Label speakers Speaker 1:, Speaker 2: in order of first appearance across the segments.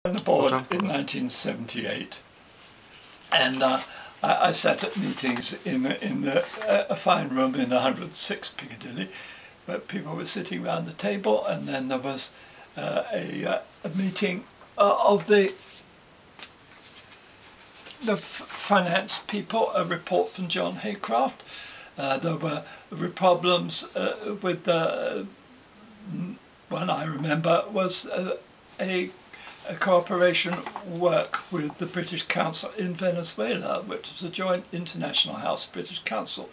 Speaker 1: on the board in 1978, and I sat at meetings in a fine room in 106 Piccadilly, where people were sitting around the table, and then there was a meeting of the finance people, a report from John Haycraft. There were problems with one I remember was a cooperation work with the British Council in Venezuela, which was a joint International House British Council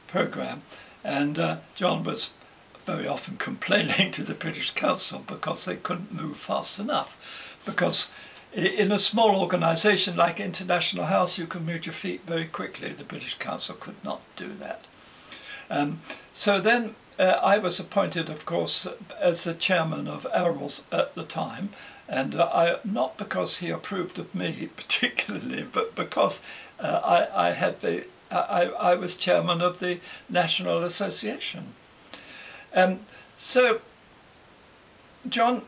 Speaker 1: program. And John was very often complaining to the British Council because they couldn't move fast enough. Because in a small organisation like International House, you can move your feet very quickly. The British Council could not do that. So then I was appointed, of course, as the chairman of ARLS at the time, and not because he approved of me particularly, but because I was chairman of the National Association. So John,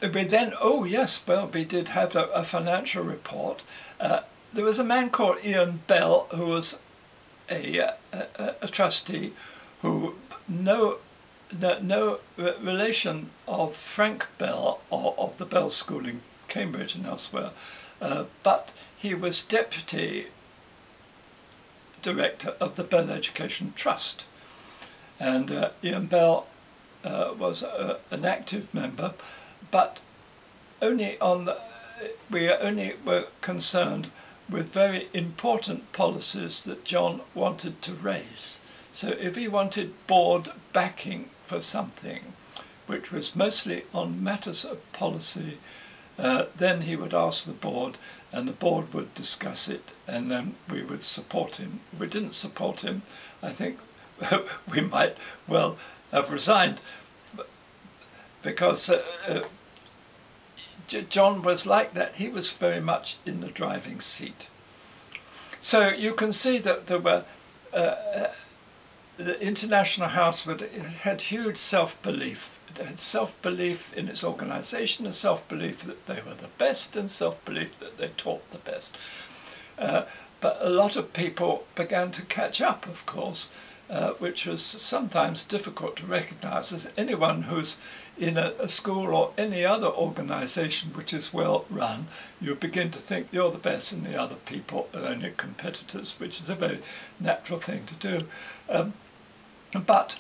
Speaker 1: we then, oh yes, well, we did have a financial report. There was a man called Ian Bell who was a trustee, who no relation of Frank Bell or of the Bell School in Cambridge and elsewhere, but he was deputy director of the Bell Education Trust, and Ian Bell was an active member, but only we only were concerned with very important policies that John wanted to raise. So if he wanted board backing for something, which was mostly on matters of policy, then he would ask the board, and the board would discuss it, and then we would support him. If we didn't support him, I think we might well have resigned, because John was like that. He was very much in the driving seat. So you can see that there were the International House had huge self-belief. It had self-belief in its organisation, and self-belief that they were the best, and self-belief that they taught the best. But a lot of people began to catch up, of course, which was sometimes difficult to recognise. As anyone who's in a school or any other organisation which is well run, you begin to think you're the best and the other people are only competitors, which is a very natural thing to do. But